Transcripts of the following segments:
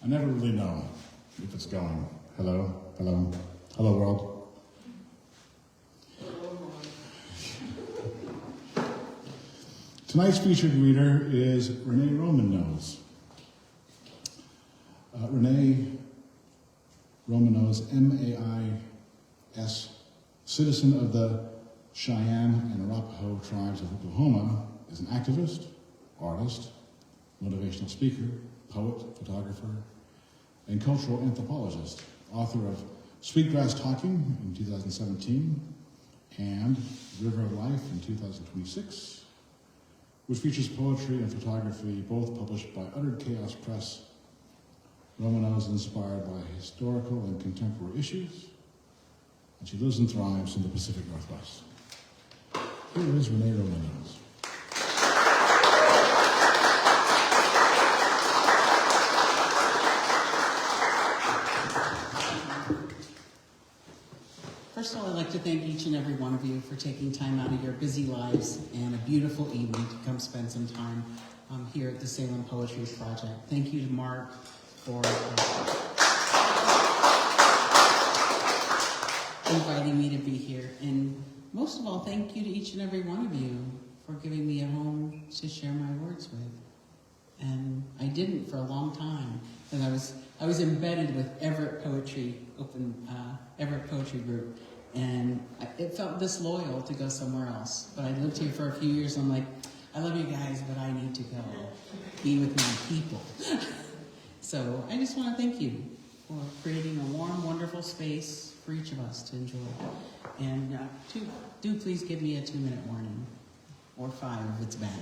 I never really know if it's going. Hello, hello, hello world. Tonight's featured reader is Renée Roman Nose. Renée Roman Nose, MAIS, citizen of the Cheyenne and Arapaho tribes of Oklahoma, is an activist, artist, motivational speaker, poet, photographer, and cultural anthropologist, author of Sweetgrass Talking in 2017 and River of Life in 2026, which features poetry and photography, both published by Uttered Chaos Press. Roman Nose is inspired by historical and contemporary issues, and she lives and thrives in the Pacific Northwest. Here is Renée Roman Nose. First of all, I'd like to thank each and every one of you for taking time out of your busy lives and a beautiful evening to come spend some time here at the Salem Poetry Project. Thank you to Mark for inviting me to be here. And most of all, thank you to each and every one of you for giving me a home to share my words with. And I didn't for a long time, and I was embedded with Everett Poetry Group, and it felt disloyal to go somewhere else. But I lived here for a few years, and I'm like, I love you guys, but I need to go be with my people. So I just want to thank you for creating a warm, wonderful space for each of us to enjoy. And do please give me a 2-minute warning, or 5 if it's bad.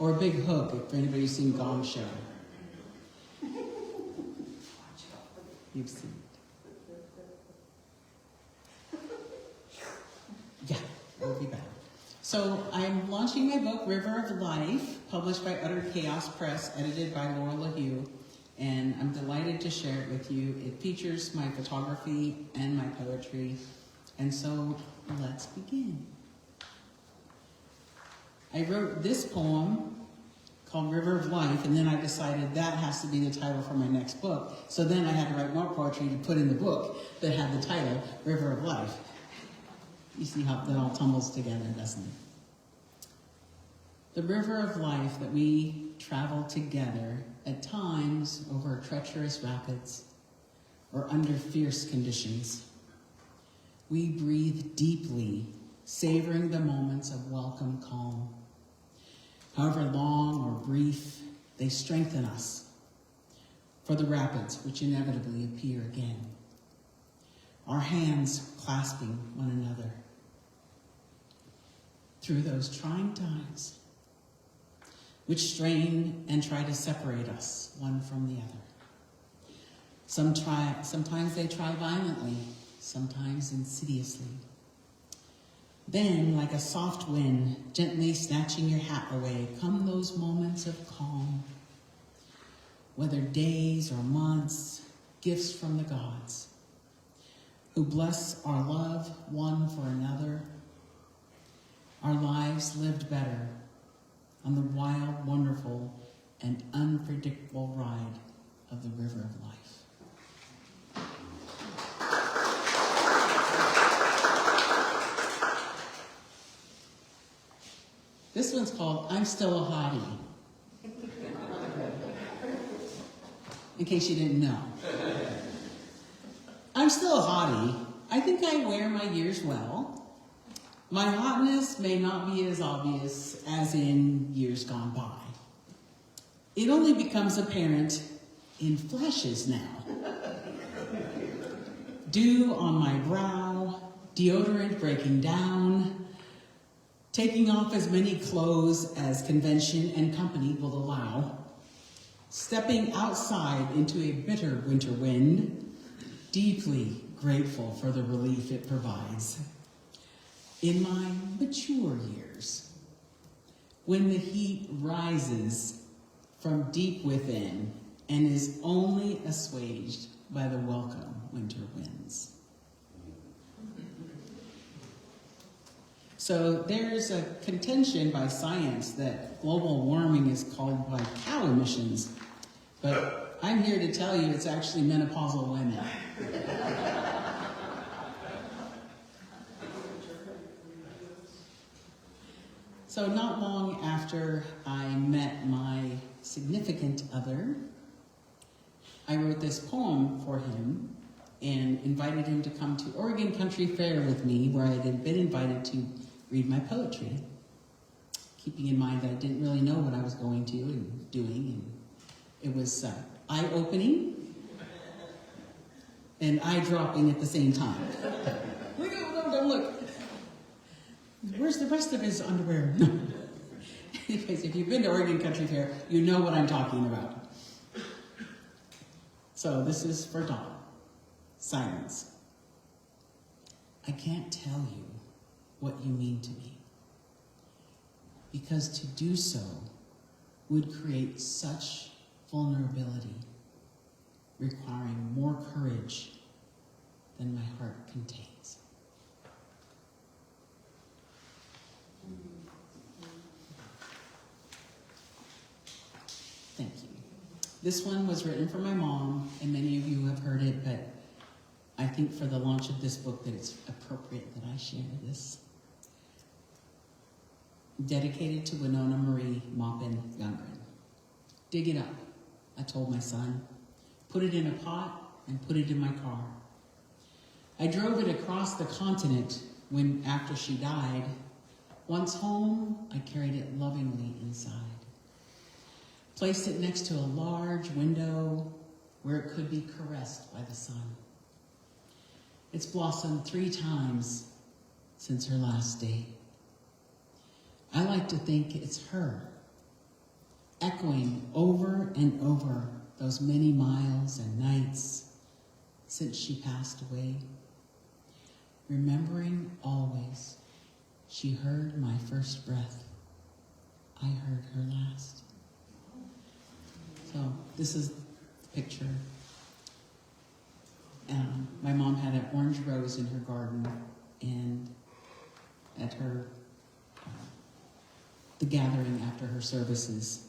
Or a big hook if anybody's seen Gong Show. You've seen it. Yeah, we'll be back. So I'm launching my book, River of Life, published by Uttered Chaos Press, edited by Laura LaHue, and I'm delighted to share it with you. It features my photography and my poetry, and so let's begin. I wrote this poem called River of Life, and then I decided that has to be the title for my next book. So then I had to write more poetry to put in the book that had the title, River of Life. You see how that all tumbles together, doesn't it? The river of life that we travel together, at times over treacherous rapids or under fierce conditions. We breathe deeply, savoring the moments of welcome calm. However long or brief, they strengthen us for the rapids which inevitably appear again. Our hands clasping one another through those trying times which strain and try to separate us one from the other. Sometimes they try violently, sometimes insidiously. Then, like a soft wind, gently snatching your hat away, come those moments of calm. Whether days or months, gifts from the gods, who bless our love one for another, our lives lived better on the wild, wonderful, and unpredictable ride of the river of life. This one's called I'm Still a Hottie, in case you didn't know. I'm still a hottie. I think I wear my years well. My hotness may not be as obvious as in years gone by. It only becomes apparent in flashes now. Dew on my brow, deodorant breaking down, taking off as many clothes as convention and company will allow, stepping outside into a bitter winter wind, deeply grateful for the relief it provides. In my mature years, when the heat rises from deep within and is only assuaged by the welcome winter winds. So there's a contention by science that global warming is caused by cow emissions. But I'm here to tell you it's actually menopausal women. So not long after I met my significant other, I wrote this poem for him and invited him to come to Oregon Country Fair with me, where I had been invited to read my poetry, keeping in mind that I didn't really know what I was going to and doing, and it was eye-opening and eye-dropping at the same time. Look, don't look. Where's the rest of his underwear? Anyways, if you've been to Oregon Country Fair, you know what I'm talking about. So this is for Dawn. Silence. I can't tell you what you mean to me, because to do so would create such vulnerability, requiring more courage than my heart contains. Thank you. This one was written for my mom, and many of you have heard it, but I think for the launch of this book that it's appropriate that I share this. Dedicated to Winona Marie Maupin Youngren. Dig it up, I told my son. Put it in a pot and put it in my car. I drove it across the continent when, after she died. Once home, I carried it lovingly inside. Placed it next to a large window where it could be caressed by the sun. It's blossomed 3 times since her last day. I like to think it's her, echoing over and over those many miles and nights since she passed away. Remembering always, she heard my first breath. I heard her last. So this is the picture. My mom had an orange rose in her garden, and at her the gathering after her services,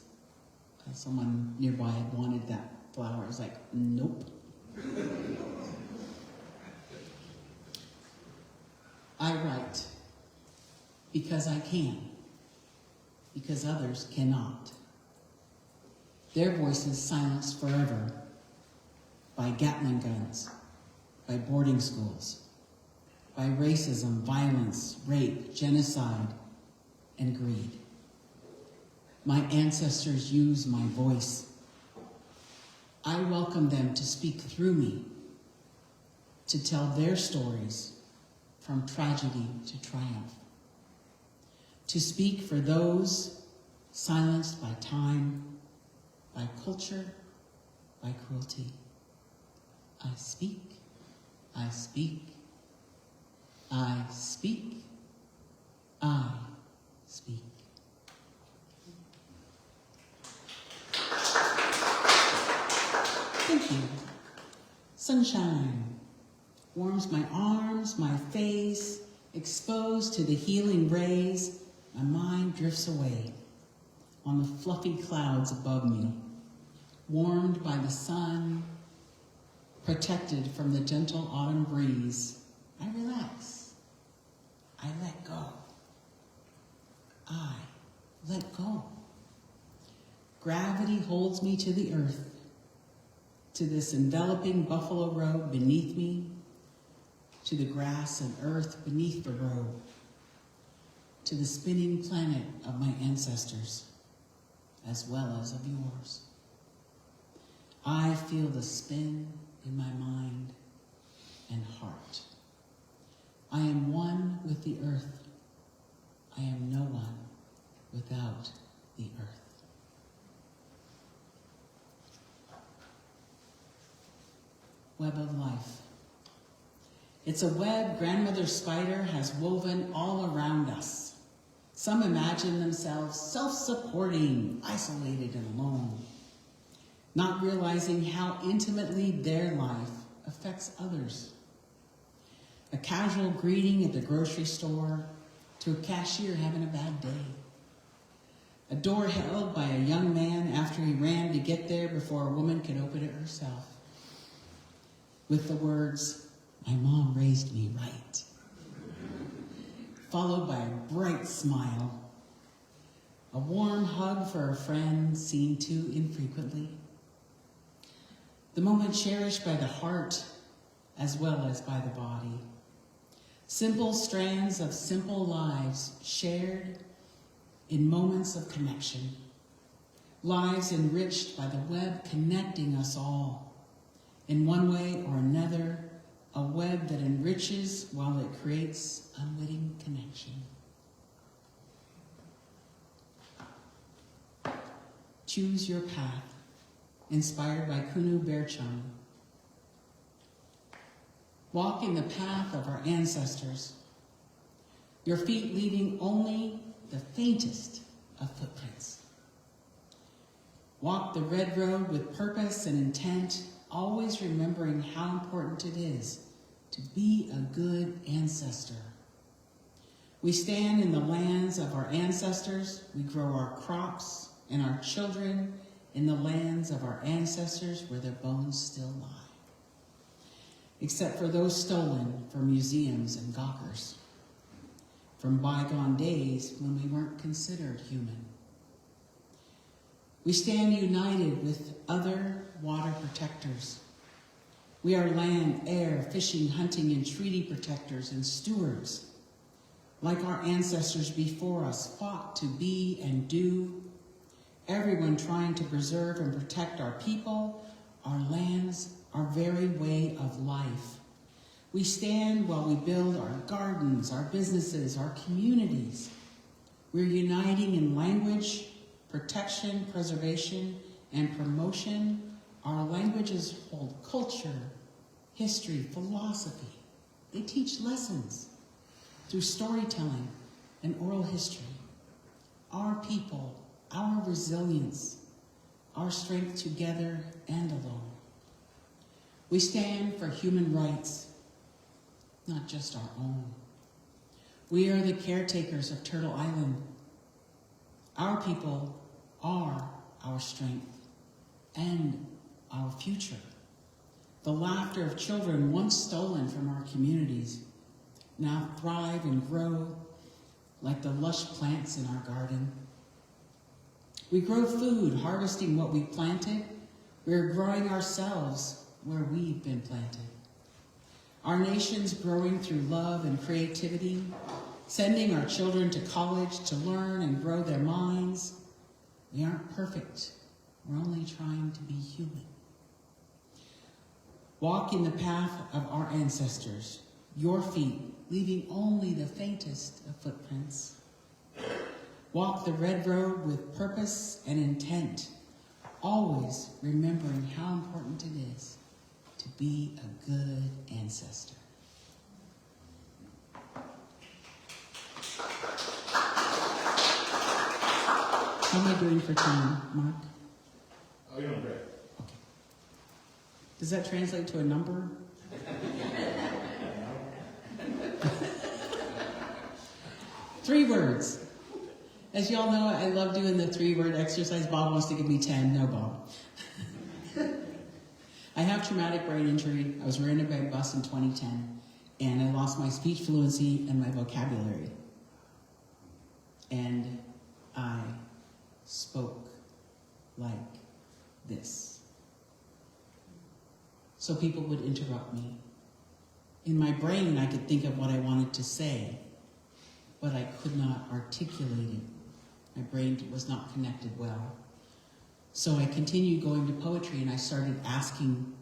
someone nearby had wanted that flower. I was like, nope. I write because I can, because others cannot. Their voices silenced forever by Gatling guns, by boarding schools, by racism, violence, rape, genocide, and greed. My ancestors used my voice. I welcome them to speak through me, to tell their stories from tragedy to triumph, to speak for those silenced by time, by culture, by cruelty. I speak, I speak, I speak, I speak. Thank you. Sunshine warms my arms, my face, exposed to the healing rays. My mind drifts away on the fluffy clouds above me, warmed by the sun, protected from the gentle autumn breeze. I relax. I let go. I let go. Gravity holds me to the earth, to this enveloping buffalo robe beneath me, to the grass and earth beneath the robe, to the spinning planet of my ancestors, as well as of yours. I feel the spin in my mind and heart. I am one with the earth. I am no one without the earth. Web of life. It's a web grandmother spider has woven all around us. Some imagine themselves self-supporting, isolated and alone, not realizing how intimately their life affects others. A casual greeting at the grocery store to a cashier having a bad day. A door held by a young man after he ran to get get there before a woman could open it herself. With the words, "My mom raised me right," followed by a bright smile, a warm hug for a friend seen too infrequently. The moment cherished by the heart as well as by the body. Simple strands of simple lives shared in moments of connection. Lives enriched by the web connecting us all. In one way or another, a web that enriches while it creates unwitting connection. Choose your path, inspired by Kunu Berchon. Walk in the path of our ancestors, your feet leaving only the faintest of footprints. Walk the red road with purpose and intent, always remembering how important it is to be a good ancestor. We stand in the lands of our ancestors, we grow our crops and our children in the lands of our ancestors where their bones still lie. Except for those stolen from museums and gawkers, from bygone days when we weren't considered human. We stand united with other water protectors. We are land, air, fishing, hunting, and treaty protectors and stewards. Like our ancestors before us fought to be and do, everyone trying to preserve and protect our people, our lands, our very way of life. We stand while we build our gardens, our businesses, our communities. We're uniting in language, protection, preservation, and promotion. Our languages hold culture, history, philosophy. They teach lessons through storytelling and oral history. Our people, our resilience, our strength together and alone. We stand for human rights, not just our own. We are the caretakers of Turtle Island. Our people are our strength and our future. The laughter of children once stolen from our communities now thrive and grow like the lush plants in our garden. We grow food, harvesting what we planted. We're growing ourselves where we've been planted. Our nation's growing through love and creativity, sending our children to college to learn and grow their minds. We aren't perfect. We're only trying to be human. Walk in the path of our ancestors, your feet leaving only the faintest of footprints. Walk the red road with purpose and intent, always remembering how important it is to be a good ancestor. How am I doing for time, Mark? Oh, you're doing great. Okay. Does that translate to a number? Three words. As y'all know, I love doing the 3-word exercise. Bob wants to give me 10. No, Bob. I have traumatic brain injury. I was ran by a bus in 2010, and I lost my speech fluency and my vocabulary. And I spoke like this. So people would interrupt me. In my brain, I could think of what I wanted to say, but I could not articulate it. My brain was not connected well. So I continued going to poetry, and I started asking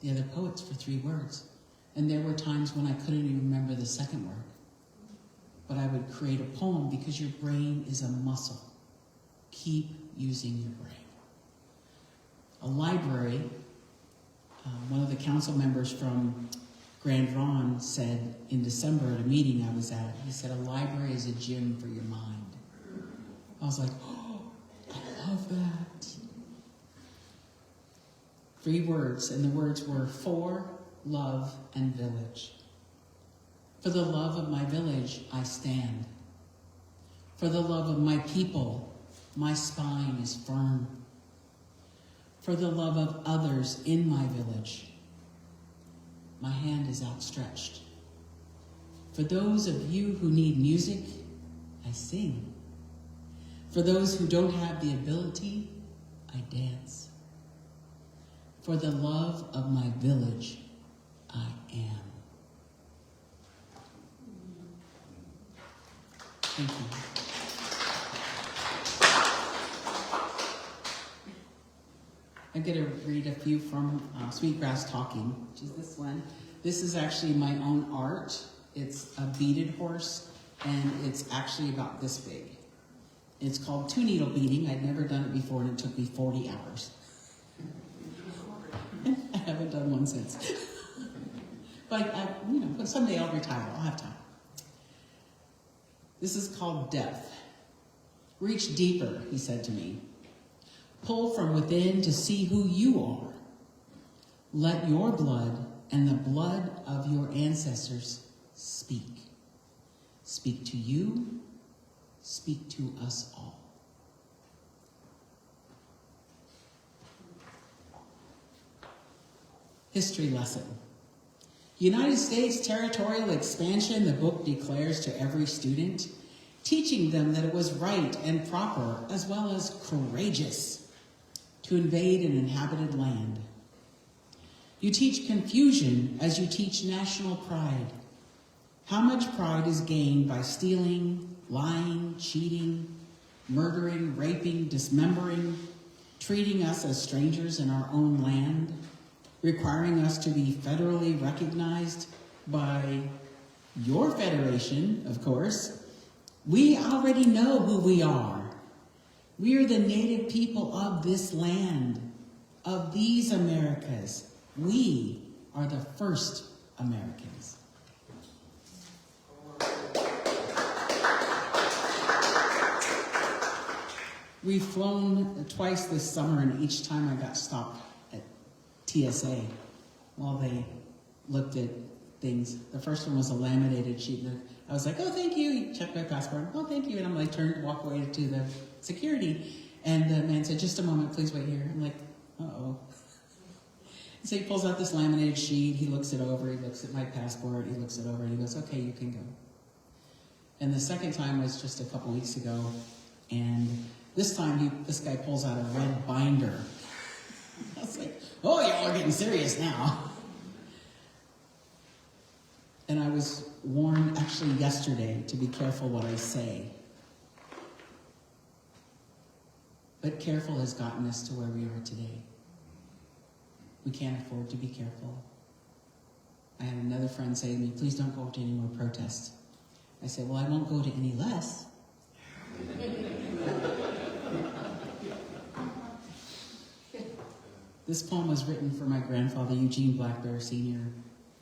the other poets for 3 words. And there were times when I couldn't even remember the second word. But I would create a poem because your brain is a muscle. Keep using your brain. A library, one of the council members from Grand Ronde said in December at a meeting I was at, he said, a library is a gym for your mind. I was like, oh, I love that. 3 words, and the words were for, love, and village. For the love of my village, I stand. For the love of my people, my spine is firm. for the love of others in my village. My hand is outstretched. For those of you who need music, I sing. For those who don't have the ability, I dance. For the love of my village, I am. Thank you. I'm going to read a few from Sweetgrass Talking, which is this one. This is actually my own art. It's a beaded horse, and it's actually about this big. It's called two needle beading. I'd never done it before, and it took me 40 hours. I haven't done one since. But but someday I'll retire. I'll have time. This is called Depth. Reach deeper, he said to me. Pull from within to see who you are. Let your blood and the blood of your ancestors speak. Speak to you, speak to us all. History lesson. United States territorial expansion, the book declares to every student, teaching them that it was right and proper, as well as courageous, to invade an inhabited land. You teach confusion as you teach national pride. How much pride is gained by stealing, lying, cheating, murdering, raping, dismembering, treating us as strangers in our own land, requiring us to be federally recognized by your federation, of course. We already know who we are. We are the native people of this land, of these Americas. We are the first Americans. We've flown twice this summer, and each time I got stopped at TSA while they looked at things. The first one was a laminated sheet. I was like, oh, thank you. He checked my passport. Oh, thank you. And I'm like, turned to walk away to the security. And the man said, just a moment, please wait here. I'm like, uh-oh. So he pulls out this laminated sheet. He looks it over. He looks at my passport. He looks it over. And he goes, okay, you can go. And the second time was just a couple weeks ago. And this time, this guy pulls out a red binder. I was like, oh, y'all are getting serious now. And I was warned actually yesterday to be careful what I say. But careful has gotten us to where we are today. We can't afford to be careful. I had another friend say to me, please don't go to any more protests. I said, well, I won't go to any less. This poem was written for my grandfather, Eugene Black Bear Sr.,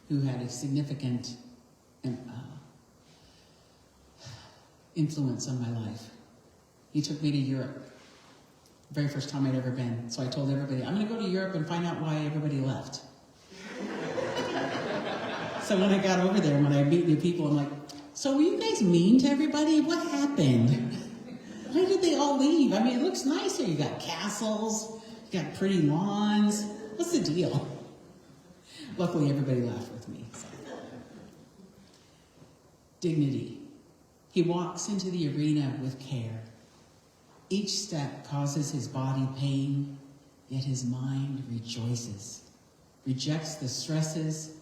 who had a significant influence on my life. He took me to Europe, the very first time I'd ever been. So I told everybody, I'm going to go to Europe and find out why everybody left. So when I got over there, when I meet new people, I'm like, so were you guys mean to everybody? What happened? Why did they all leave? I mean, it looks nice here. You got castles, you got pretty lawns. What's the deal? Luckily, everybody laughed with me. So. Dignity. He walks into the arena with care. Each step causes his body pain, yet his mind rejoices. Rejects the stresses,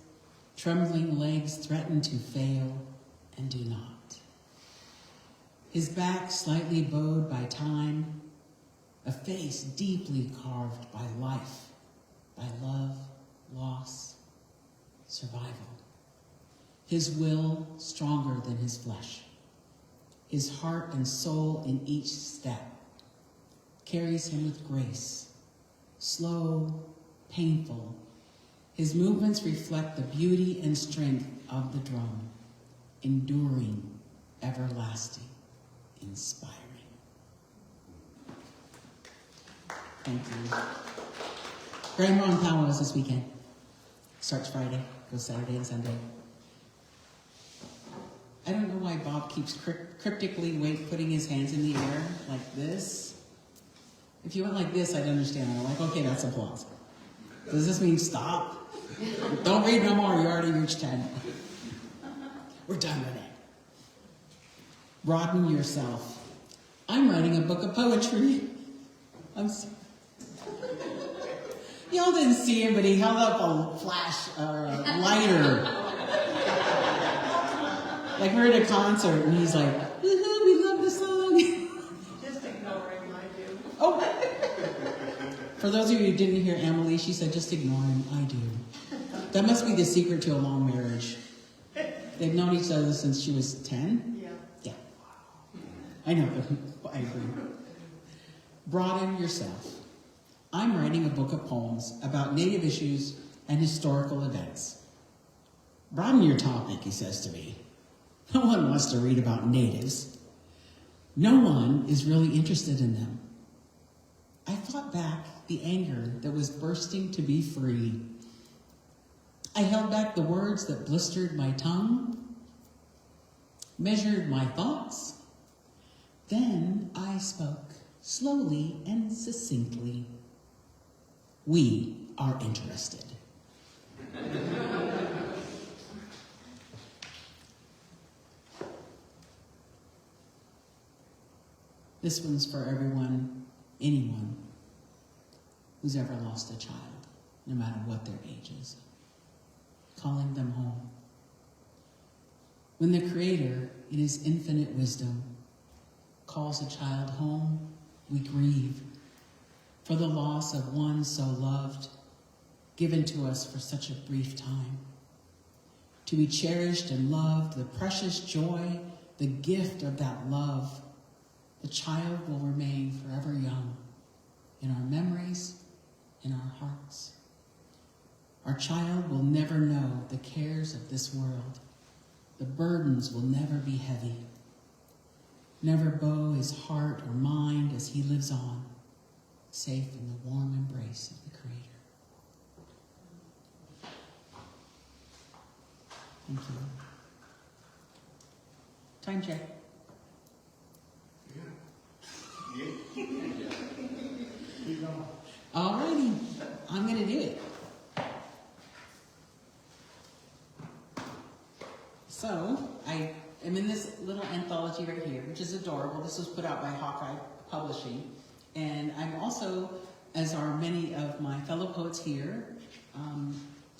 trembling legs threaten to fail and do not. His back slightly bowed by time, a face deeply carved by life, by love, loss, survival. His will stronger than his flesh. His heart and soul in each step carries him with grace, slow, painful. His movements reflect the beauty and strength of the drum, enduring, everlasting, inspiring. Thank you. Grandma and Powwow is this weekend. Starts Friday, goes Saturday and Sunday. I don't know why Bob keeps cryptically putting his hands in the air like this. If you went like this, I'd understand. I'm like, okay, that's applause. Does this mean stop? Don't read no more. You already reached 10. We're done, Renee. Broaden yourself. I'm writing a book of poetry. I'm sorry. Y'all didn't see him, but he held up a flash lighter. Like we're at a concert, and he's like, woohoo, we love the song. Just ignore him, I do. Oh. For those of you who didn't hear Emily, she said, just ignore him. I do. That must be the secret to a long marriage. They've known each other since she was 10? Yeah. Yeah. I know, but I agree. Broaden yourself. I'm writing a book of poems about Native issues and historical events. Broaden your topic, he says to me. No one wants to read about natives. No one is really interested in them. I fought back the anger that was bursting to be free. I held back the words that blistered my tongue, measured my thoughts. Then I spoke slowly and succinctly. We are interested. This one's for everyone, anyone who's ever lost a child, no matter what their age is. Calling them home. When the Creator, in his infinite wisdom, calls a child home, we grieve for the loss of one so loved, given to us for such a brief time. To be cherished and loved, the precious joy, the gift of that love, the child will remain forever young in our memories, in our hearts. Our child will never know the cares of this world. The burdens will never be heavy. Never bow his heart or mind as he lives on, safe in the warm embrace of the Creator. Thank you. Time check. All righty, I'm going to do it. So, I am in this little anthology right here, which is adorable. This was put out by Hawkeye Publishing. And I'm also, as are many of my fellow poets here,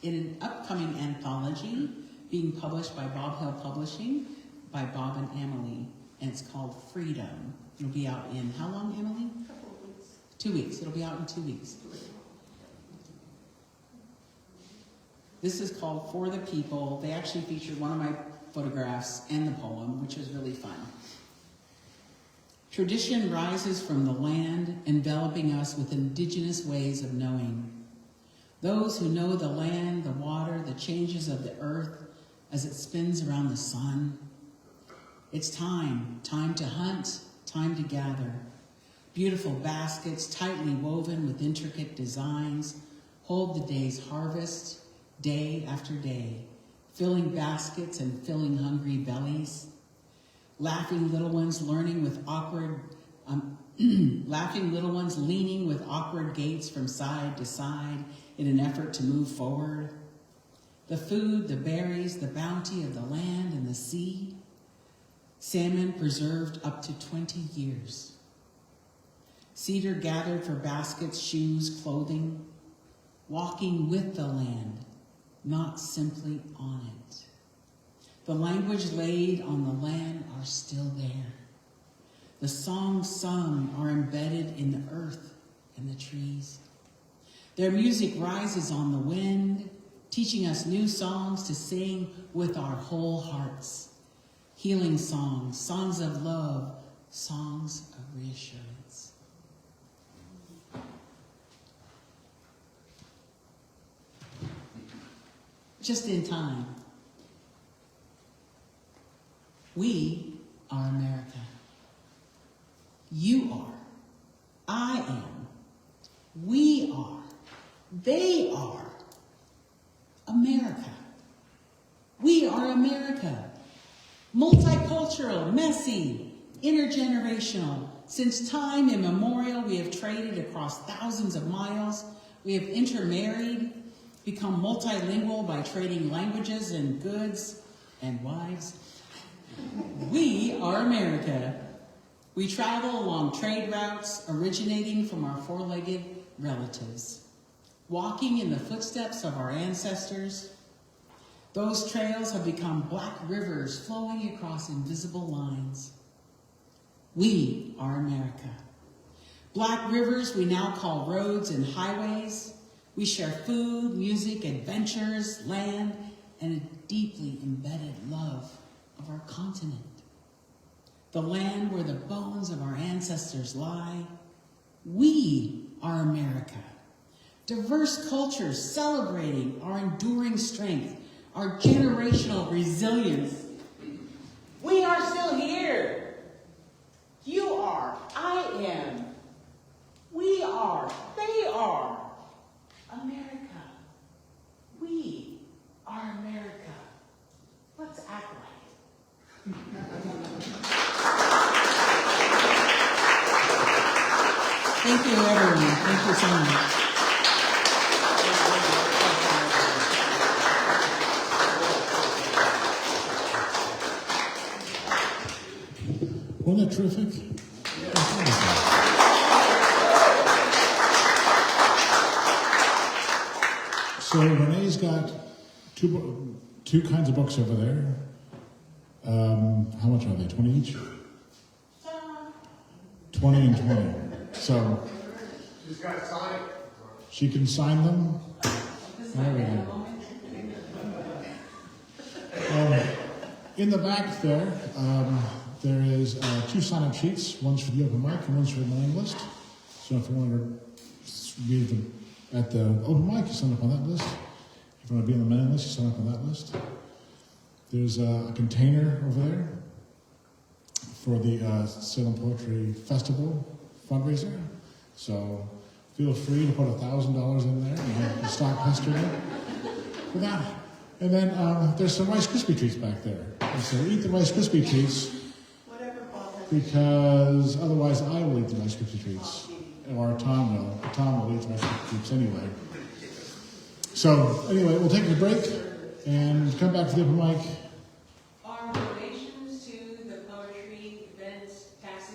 in an upcoming anthology being published by Bob Hill Publishing by Bob and Emily. And it's called Freedom. It'll be out in, how long, Emily? A couple of weeks. 2 weeks. It'll be out in 2 weeks. This is called For the People. They actually featured one of my photographs and the poem, which was really fun. Tradition rises from the land, enveloping us with indigenous ways of knowing. Those who know the land, the water, the changes of the earth as it spins around the sun. It's time to hunt, time to gather. Beautiful baskets, tightly woven with intricate designs, hold the day's harvest, day after day, filling baskets and filling hungry bellies. Laughing little ones learning with awkward, laughing little ones leaning with awkward gaits from side to side in an effort to move forward. The food, the berries, the bounty of the land and the sea. Salmon preserved up to 20 years. Cedar gathered for baskets, shoes, clothing. Walking with the land, not simply on it. The language laid on the land are still there. The songs sung are embedded in the earth and the trees. Their music rises on the wind, teaching us new songs to sing with our whole hearts. Healing songs, songs of love, songs of reassurance. Just in time. We are America. You are. I am. We are. They are. America. We are America. Multicultural, messy, intergenerational, Since time immemorial, we have traded across thousands of miles. We have intermarried, become multilingual by trading languages and goods and wives. We are America. We travel along trade routes originating from our four-legged relatives, walking in the footsteps of our ancestors. Those trails have become black rivers flowing across invisible lines. We are America. Black rivers we now call roads and highways. We share food, music, adventures, land, and a deeply embedded love of our continent. The land where the bones of our ancestors lie. We are America. Diverse cultures celebrating our enduring strength, our generational resilience. We are still here. You are, I am, we are, they are. America. We are America. Let's act like it. Thank you, everyone. Thank you so much. Wasn't that terrific? So Renee's got two kinds of books over there. How much are they? 20 each? 20 and 20. So She's got to sign it. she can sign them. There we go. In the back there, there is two sign-up sheets. One's for the open mic and one's for the mailing list. So if you want to read them at the open mic, you sign up on that list. If you want to be on the mailing list, you sign up on that list. There's a container over there for the Salem Poetry Festival fundraiser. So feel free to put $1,000 in there and stock history for that. And then there's some Rice Krispie treats back there. And so eat the Rice Krispie treats because otherwise I will eat the Rice Krispie treats. Or Tom will. Tom will eat the Rice Krispie treats anyway. So anyway, we'll take a break and come back to the open mic. Are donations to the poetry event tax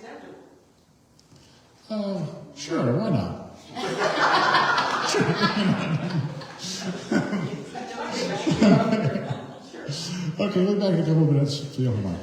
deductible? Sure, why not? Okay, we'll be back in a couple of minutes for the open mic.